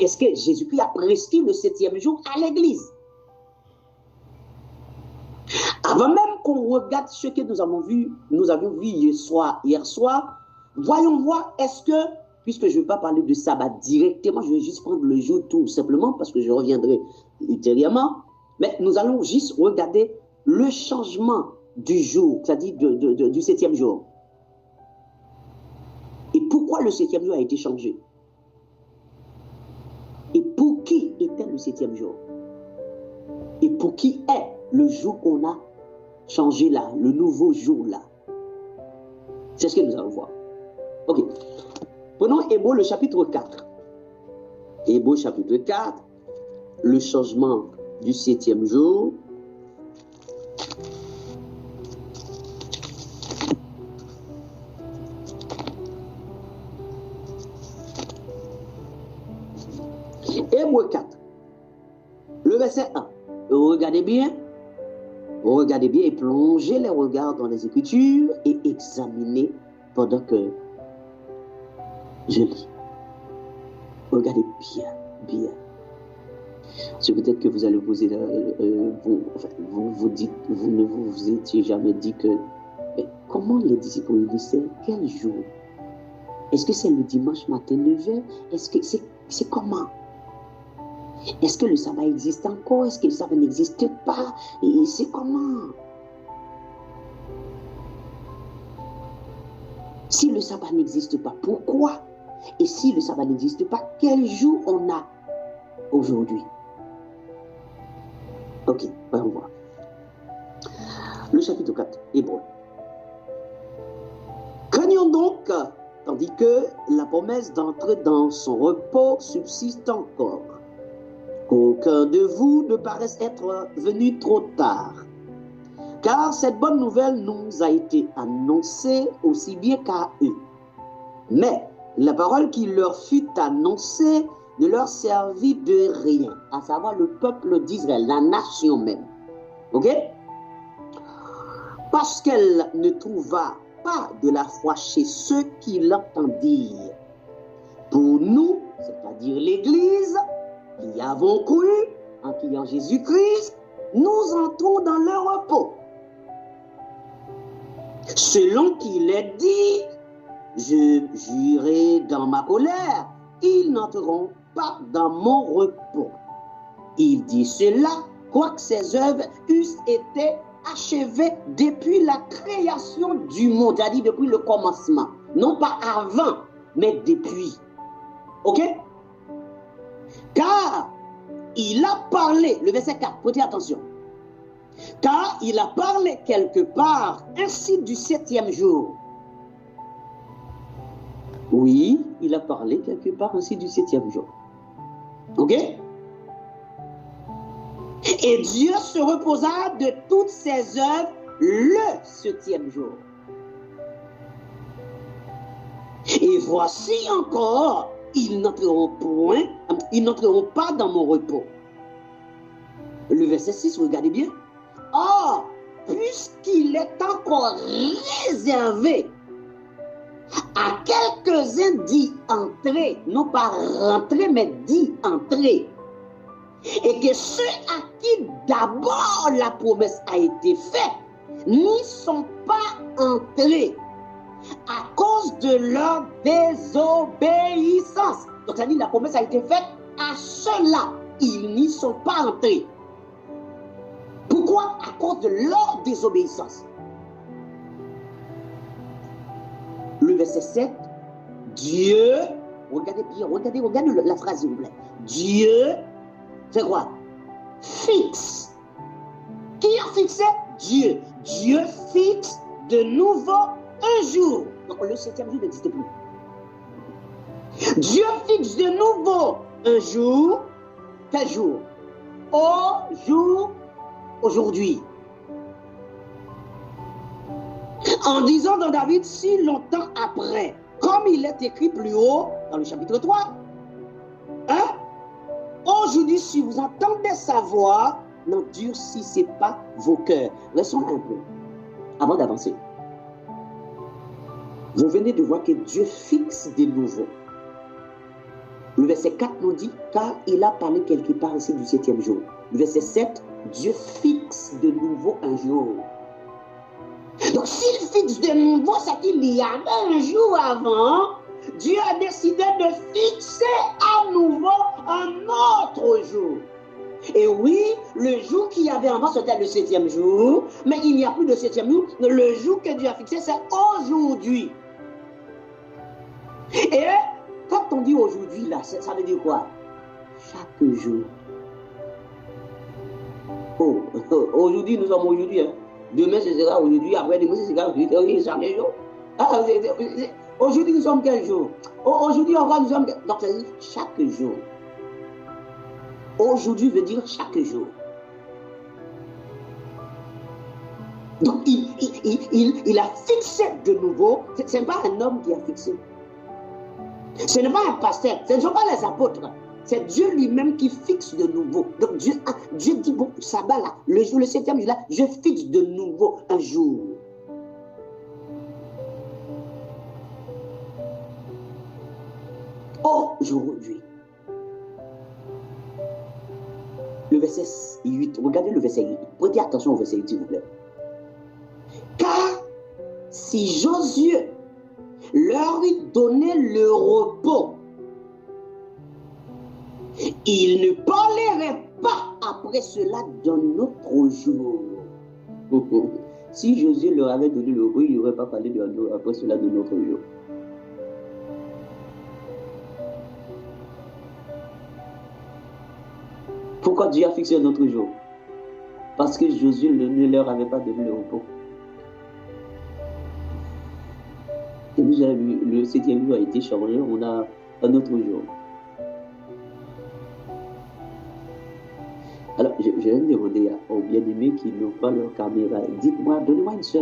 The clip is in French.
est-ce que Jésus-Christ a prescrit le 7e jour à l'Église? Avant même qu'on regarde ce que nous avions vu hier soir, voyons voir, est-ce que, puisque je ne vais pas parler de sabbat directement, je vais juste prendre le jour tout simplement, parce que je reviendrai ultérieurement, mais nous allons juste regarder le changement du jour, c'est-à-dire du 7e jour. Et pourquoi le 7e jour a été changé? Et pour qui était le 7e jour? Et pour qui est le jour qu'on a changé là, le nouveau jour là? C'est ce que nous allons voir. Ok. Prenons Hébreux le chapitre 4. Hébreux chapitre 4, le changement du 7e jour. Hébreux 4, le verset 1. Regardez bien et plongez les regards dans les Écritures et examinez pendant que je lis. Regardez bien. C'est peut-être que vous allez poser, vous ne vous étiez jamais dit que, mais comment les disciples disaient, quel jour? Est-ce que c'est le dimanche matin 9h? Est-ce que c'est comment? Est-ce que le sabbat existe encore? Est-ce que le sabbat n'existe pas? Et c'est comment? Si le sabbat n'existe pas, pourquoi? Et si le sabbat n'existe pas, quel jour on a aujourd'hui? Ok, voyons voir. Le chapitre 4, Hébreux. Craignons donc, tandis que la promesse d'entrer dans son repos subsiste encore, qu'aucun de vous ne paraisse être venu trop tard. Car cette bonne nouvelle nous a été annoncée aussi bien qu'à eux. Mais la parole qui leur fut annoncée ne leur servit de rien, à savoir le peuple d'Israël, la nation même. Ok? Parce qu'elle ne trouva pas de la foi chez ceux qui l'entendirent. Pour nous, c'est-à-dire l'Église, qui avons cru en qui en Jésus-Christ, nous entrons dans le repos. Selon qu'il est dit, je jurai dans ma colère, ils n'entreront pas dans mon repos. Il dit cela, quoique ses œuvres eussent été achevées depuis la création du monde, c'est-à-dire depuis le commencement. Non pas avant, mais depuis. Ok? Car il a parlé, le verset 4, prêtez attention. Car il a parlé quelque part ainsi du 7e jour. Oui, il a parlé quelque part ainsi du 7e jour. Ok? Et Dieu se reposa de toutes ses œuvres le 7e jour. Et voici encore, ils n'entreront pas dans mon repos. Le verset 6, regardez bien. Or, puisqu'il est encore réservé à quelques-uns d'y entrer, non pas rentrer, mais d'y entrer, et que ceux à qui d'abord la promesse a été faite n'y sont pas entrés à cause de leur désobéissance. Donc, ça dit la promesse a été faite à ceux-là, ils n'y sont pas entrés. Pourquoi? À cause de leur désobéissance. Le verset 7, Dieu, regardez bien, regardez la phrase s'il vous plaît. Dieu, c'est quoi? Fixe. Qui a fixé? Dieu. Dieu fixe de nouveau un jour. Donc le 7e jour n'existe plus. Dieu fixe de nouveau un jour. Quel jour? Aujourd'hui. En disant dans David, si longtemps après, comme il est écrit plus haut dans le chapitre 3, hein? Aujourd'hui, si vous entendez sa voix, n'endurcissez pas vos cœurs. Restons un peu avant d'avancer. Vous venez de voir que Dieu fixe de nouveau Le verset 4 nous dit, car il a parlé quelque part ici du 7e jour. Le verset 7, Dieu fixe de nouveau un jour. Donc s'il fixe de nouveau, c'est qu'il y avait un jour avant, Dieu a décidé de fixer à nouveau un autre jour. Et oui, le jour qu'il y avait avant, c'était le 7e jour, mais il n'y a plus de 7e jour. Le jour que Dieu a fixé, c'est aujourd'hui. Et quand on dit aujourd'hui, là, ça veut dire quoi? Chaque jour. Oh, aujourd'hui, nous sommes aujourd'hui. Hein. Demain, ce sera aujourd'hui. Après, demain, ce sera aujourd'hui. Chaque jour. Ah, aujourd'hui, nous sommes quel jour? Aujourd'hui, encore, nous sommes. Donc, ça veut dire chaque jour. Aujourd'hui veut dire chaque jour. Donc, il a fixé de nouveau. Ce n'est pas un homme qui a fixé. Ce n'est pas un pasteur. Ce ne sont pas les apôtres. C'est Dieu lui-même qui fixe de nouveau. Donc, Dieu dit, bon, sabbat là, le jour, le 7e jour là, je fixe de nouveau un jour. Aujourd'hui. Le verset 8, regardez le verset 8. Prêtez attention au verset 8, s'il vous plaît. Car si Josué leur eût donné le repos, ils ne parleraient pas après cela d'un autre jour. Si Josué leur avait donné le repos, il n'aurait pas parlé après cela d'un autre jour. Pourquoi Dieu a fixé un autre jour? Parce que Josué ne leur avait pas donné le repos. Et vous avez vu, le 7e jour a été changé, on a un autre jour. Alors, je vais demander aux bien-aimés qui n'ont pas leur caméra, dites-moi, donnez-moi une seule.